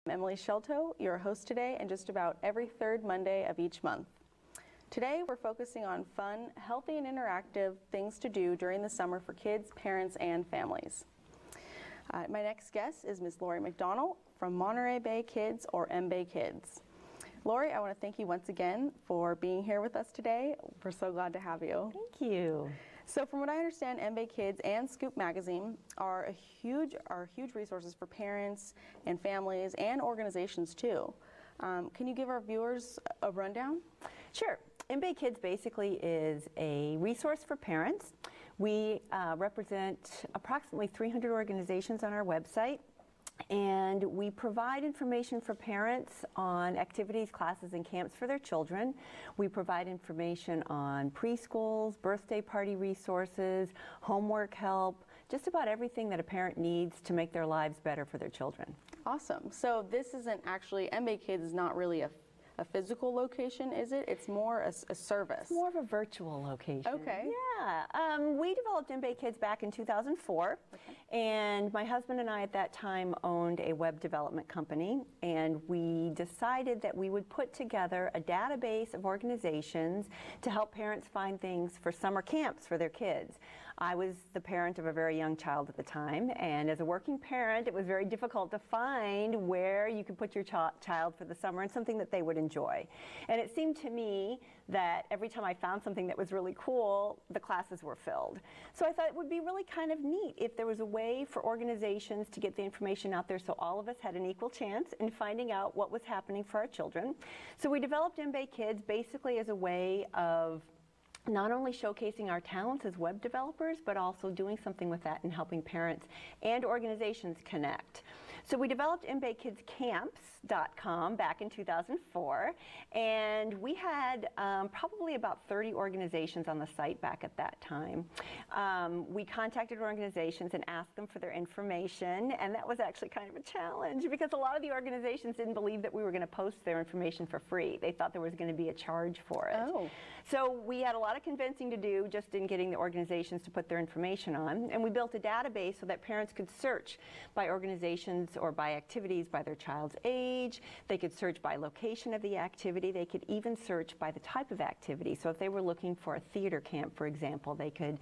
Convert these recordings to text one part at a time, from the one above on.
I'm Emily Sciolto, your host today, and just about every third Monday of each month. Today we're focusing on fun, healthy, and interactive things to do during the summer for kids, parents, and families. My next guest is Ms. Lori McDonnell from Monterey MBayKids, or MBayKids. Lori, I want to thank you once again for being here with us today. We're so glad to have you. Thank you. So from what I understand, MBayKids and Scoop Magazine are huge resources for parents and families and organizations too. Can you give our viewers a rundown? Sure. MBayKids basically is a resource for parents. We represent approximately 300 organizations on our website, and we provide information for parents on activities, classes, and camps for their children. We provide information on preschools, birthday party resources, homework help, just about everything that a parent needs to make their lives better for their children. Awesome. So this isn't actually, MBayKids is not really a physical location, is it? It's more a service. It's more of a virtual location. Okay. Yeah. We developed MBayKids back in 2004, and my husband and I at that time owned a web development company, and we decided that we would put together a database of organizations to help parents find things for summer camps for their kids. I was the parent of a very young child at the time, and as a working parent, it was very difficult to find where you could put your child for the summer and something that they would enjoy. And it seemed to me that every time I found something that was really cool, the classes were filled. So I thought it would be really kind of neat if there was a way for organizations to get the information out there so all of us had an equal chance in finding out what was happening for our children. So we developed MBayKids basically as a way of not only showcasing our talents as web developers, but also doing something with that and helping parents and organizations connect. So we developed MBayKidsCamps.com back in 2004, and we had probably about 30 organizations on the site back at that time. We contacted organizations and asked them for their information, and that was actually kind of a challenge because a lot of the organizations didn't believe that we were going to post their information for free. They thought there was going to be a charge for it. Oh. So we had a lot of convincing to do just in getting the organizations to put their information on, and we built a database so that parents could search by organizations or by activities by their child's age. They could search by location of the activity. They could even search by the type of activity. So if they were looking for a theater camp, for example, they could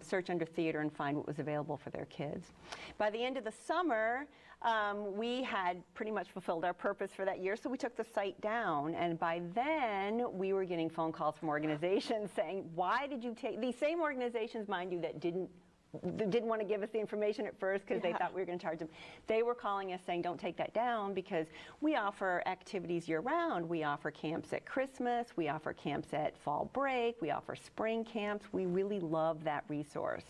search under theater and find what was available for their kids. By the end of the summer, we had pretty much fulfilled our purpose for that year, so we took the site down, and by then we were getting phone calls from organizations saying, why did you take, these same organizations, mind you, that didn't want to give us the information at first because they thought we were going to charge them. They were calling us saying, don't take that down because we offer activities year-round. We offer camps at Christmas. We offer camps at fall break. We offer spring camps. We really love that resource.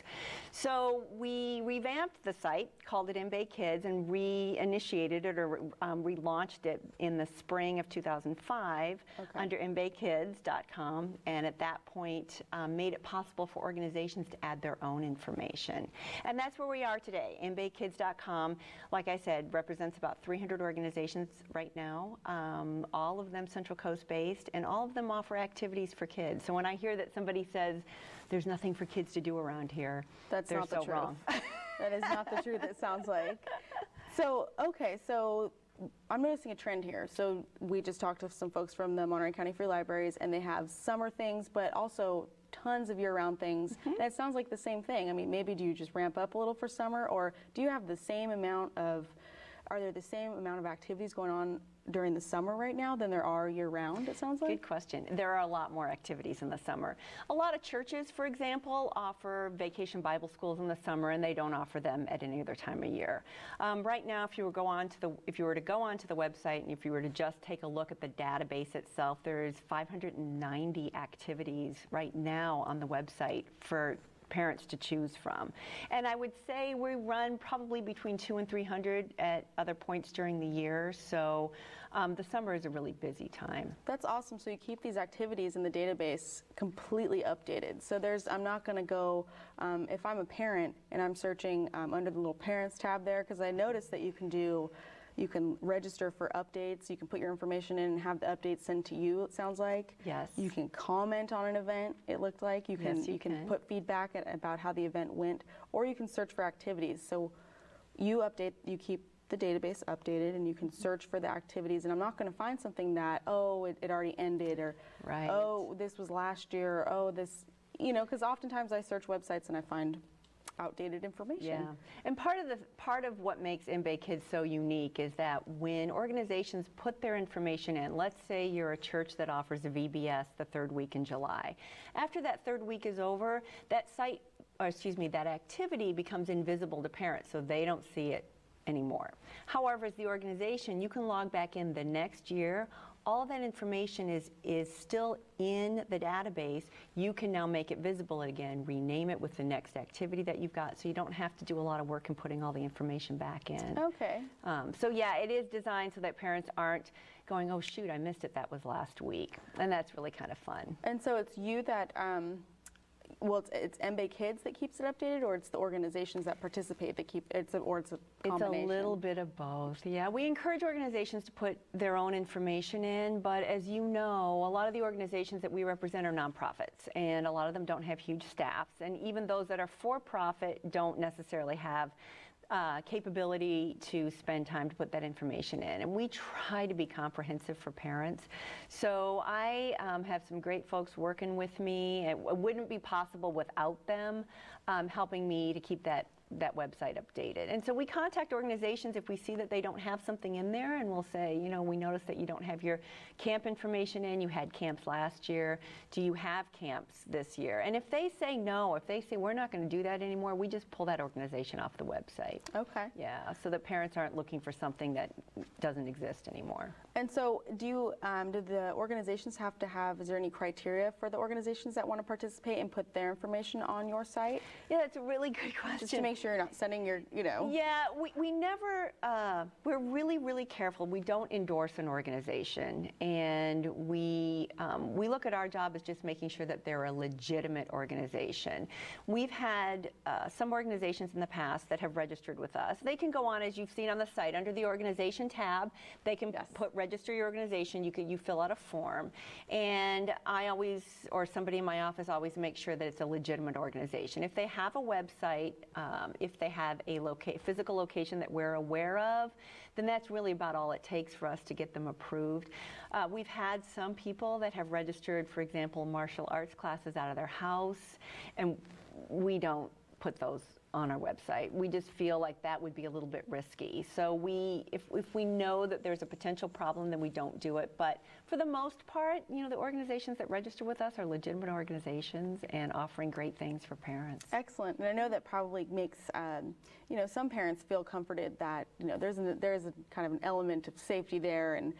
So we revamped the site, called it MBayKids, and reinitiated it or relaunched it in the spring of 2005 under MBayKids.com, and at that point made it possible for organizations to add their own information. And that's where we are today. MBayKids.com, like I said, represents about 300 organizations right now, all of them Central Coast based, and all of them offer activities for kids. So when I hear that somebody says there's nothing for kids to do around here, that's they're not the so truth. wrong. That is not the truth, it sounds like. So, okay, so I'm noticing a trend here. So we just talked to some folks from the Monterey County Free Libraries, and they have summer things, but also tons of year-round things. And it sounds like the same thing. I mean, maybe do you just ramp up a little for summer, or do you have the same amount of, are there the same amount of activities going on during the summer right now than there are year-round, it sounds like? Good question. There are a lot more activities in the summer. A lot of churches, for example, offer vacation Bible schools in the summer, and they don't offer them at any other time of year. Right now, if you were to go onto the website and if you were to just take a look at the database itself, there's 590 activities right now on the website for parents to choose from. And I would say we run probably between 200 and 300 at other points during the year, so the summer is a really busy time. That's awesome. So you keep these activities in the database completely updated. So I'm not going to go, if I'm a parent and I'm searching under the little parents tab there, because I noticed that you can register for updates, you can put your information in and have the updates sent to you, it sounds like. Yes. You can comment on an event, it looked like. You can put feedback about how the event went, or you can search for activities. So you keep the database updated, and you can search for the activities, and I'm not going to find something that, oh, it already ended, or Right. oh, this was last year, or oh, this, you know, because oftentimes I search websites and I find outdated information. Yeah, and part of what makes MBayKids so unique is that when organizations put their information in, let's say you're a church that offers a VBS the third week in July. After that third week is over, that site, or excuse me, that activity becomes invisible to parents, so they don't see it anymore. However, as the organization, you can log back in the next year. All of that information is still in the database. You can now make it visible again, rename it with the next activity that you've got, so you don't have to do a lot of work in putting all the information back in. Okay. So yeah, it is designed so that parents aren't going, oh shoot, I missed it, that was last week. And that's really kind of fun. And so it's you that, well, it's MBayKids that keeps it updated, or it's the organizations that participate that keep it, or it's a combination? It's a little bit of both. Yeah, we encourage organizations to put their own information in, but as you know, a lot of the organizations that we represent are nonprofits, and a lot of them don't have huge staffs, and even those that are for-profit don't necessarily have capability to spend time to put that information in. And we try to be comprehensive for parents. So I have some great folks working with me. It wouldn't be possible without them helping me to keep that website updated. And so we contact organizations if we see that they don't have something in there, and we'll say, you know, we noticed that you don't have your camp information in. You had camps last year. Do you have camps this year? And if they say no, if they say we're not going to do that anymore, we just pull that organization off the website. Okay. Yeah, so that parents aren't looking for something that doesn't exist anymore. And so do the organizations have to have, is there any criteria for the organizations that want to participate and put their information on your site? Yeah, that's a really good question. Just to make sure you're not sending your, you know. Yeah, we never, we're really, really careful. We don't endorse an organization, and we look at our job as just making sure that they're a legitimate organization. We've had some organizations in the past that have registered with us. They can go on, as you've seen on the site, under the organization tab. They can put register your organization. You fill out a form, and I always, or somebody in my office always makes sure that it's a legitimate organization. If they have a website, if they have a physical location that we're aware of, then that's really about all it takes for us to get them approved. We've had some people that have registered, for example, martial arts classes out of their house, and we don't put those on our website. We just feel like that would be a little bit risky. So if we know that there's a potential problem, then we don't do it. But for the most part, you know, the organizations that register with us are legitimate organizations and offering great things for parents. Excellent. And I know that probably makes, you know, some parents feel comforted that, you know, there's a kind of an element of safety there, and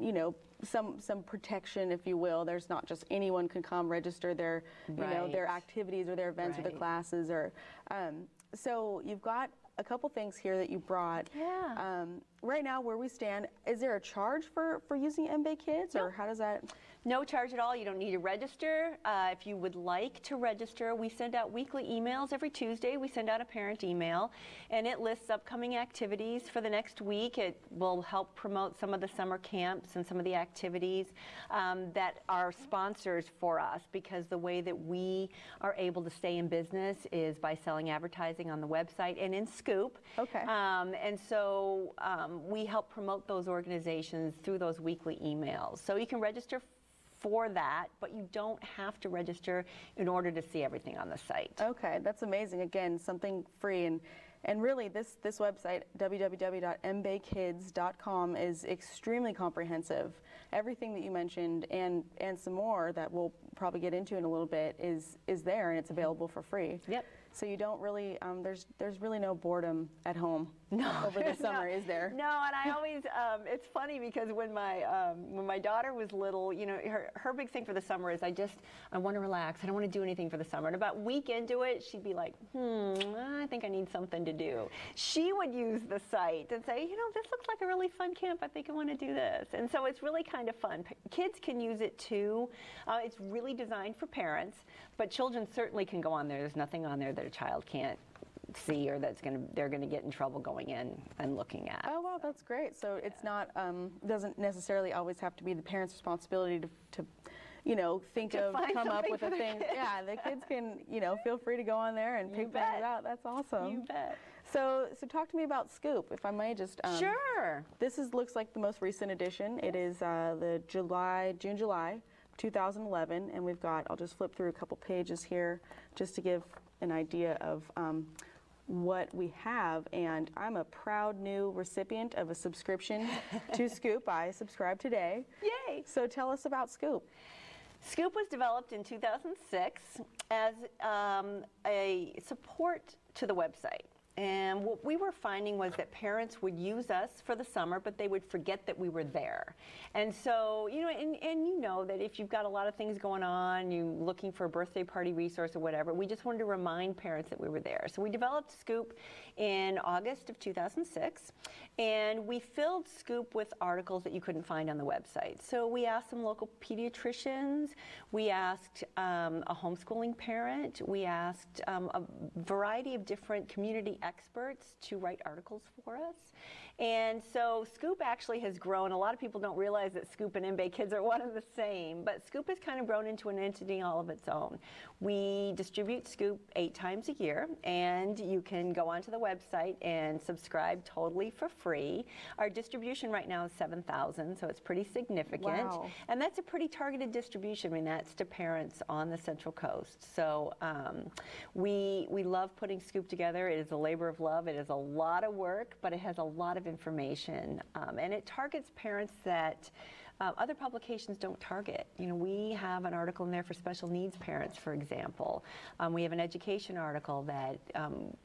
you know, some protection, if you will. There's not just anyone can come register their, you know, their activities or their events or their classes, or so you've got a couple things here that you brought. Yeah. Right now, where we stand, is there a charge for using MBayKids, or how does that? No charge at all. You don't need to register. If you would like to register, we send out weekly emails every Tuesday. We send out a parent email, and it lists upcoming activities for the next week. It will help promote some of the summer camps and some of the activities that are sponsors for us, because the way that we are able to stay in business is by selling advertising on the website and in Scoop. Okay. And so we help promote those organizations through those weekly emails. So you can register for that, but you don't have to register in order to see everything on the site. Okay, that's amazing. Again, something free, and really this website, www.MBayKids.com, is extremely comprehensive. Everything that you mentioned and some more that we'll probably get into in a little bit is there, and it's available for free. Yep. So you don't really, there's really no boredom at home over the summer, is there? No, and I always, it's funny because when my daughter was little, you know, her big thing for the summer is I want to relax. I don't want to do anything for the summer. And about a week into it, she'd be like, I think I need something to do. She would use the site and say, you know, this looks like a really fun camp. I think I want to do this. And so it's really kind of fun. Kids can use it too. It's really designed for parents, but children certainly can go on there. There's nothing on there that a child can't see or they're going to get in trouble going in and looking at. Oh, wow, that's great. So it's not, doesn't necessarily always have to be the parent's responsibility to you know, come up with a thing. Yeah, the kids can, you know, feel free to go on there and pick things out. That's awesome. You bet. So talk to me about Scoop, if I may just. Sure. This looks like the most recent edition. It is the June-July 2011, and we've got, I'll just flip through a couple pages here just to give an idea of what we have. And I'm a proud new recipient of a subscription to Scoop. I subscribed today. Yay! So tell us about Scoop. Scoop was developed in 2006 as a support to the website. And what we were finding was that parents would use us for the summer, but they would forget that we were there. And so, you know, and you know that if you've got a lot of things going on, you're looking for a birthday party resource or whatever, we just wanted to remind parents that we were there. So we developed Scoop in August of 2006, and we filled Scoop with articles that you couldn't find on the website. So we asked some local pediatricians, we asked a homeschooling parent, we asked a variety of different community experts to write articles for us. And so Scoop actually has grown. A lot of people don't realize that Scoop and MBayKids are one and the same, but Scoop has kind of grown into an entity all of its own. We distribute Scoop 8 times a year, and you can go onto the website and subscribe totally for free. Our distribution right now is 7,000, so it's pretty significant. Wow. And that's a pretty targeted distribution. I mean, that's to parents on the Central Coast. So we love putting Scoop together. It is a labor of love. It is a lot of work, but it has a lot of information, and it targets parents that other publications don't target. You know, we have an article in there for special needs parents, for example. We have an education article that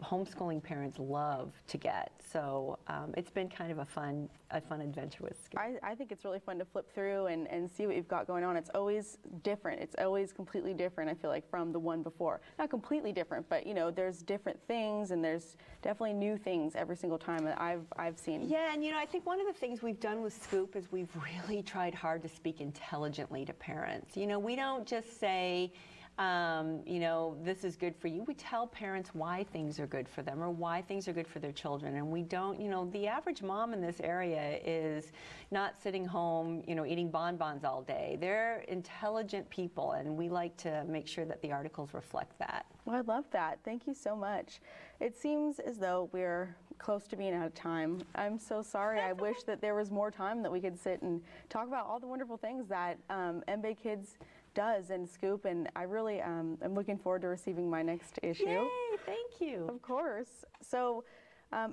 homeschooling parents love to get. So it's been kind of a fun adventure with Scoop. I think it's really fun to flip through and see what you've got going on. It's always different. It's always completely different, I feel like, from the one before. Not completely different, but you know, there's different things, and there's definitely new things every single time that I've seen. Yeah, and you know, I think one of the things we've done with Scoop is we've really tried hard to speak intelligently to parents. You know, we don't just say, you know, this is good for you. We tell parents why things are good for them or why things are good for their children. And we don't, you know, the average mom in this area is not sitting home, you know, eating bonbons all day. They're intelligent people, and we like to make sure that the articles reflect that. Well, I love that. Thank you so much. It seems as though we're close to being out of time. I'm so sorry. I wish that there was more time that we could sit and talk about all the wonderful things that MBayKids does and Scoop, and I really am looking forward to receiving my next issue. Yay, thank you. Of course. So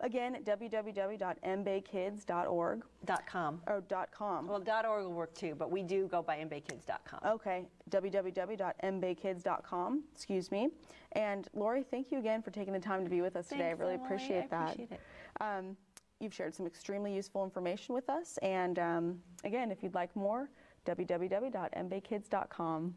again, www.MBayKids.org. .com. Or .com. Well, .org will work too, but we do go by MBayKids.com. Okay, www.MBayKids.com, excuse me. And Lori, thank you again for taking the time to be with us today. I really appreciate that. Appreciate it. You've shared some extremely useful information with us, and again, if you'd like more, www.MBayKids.com.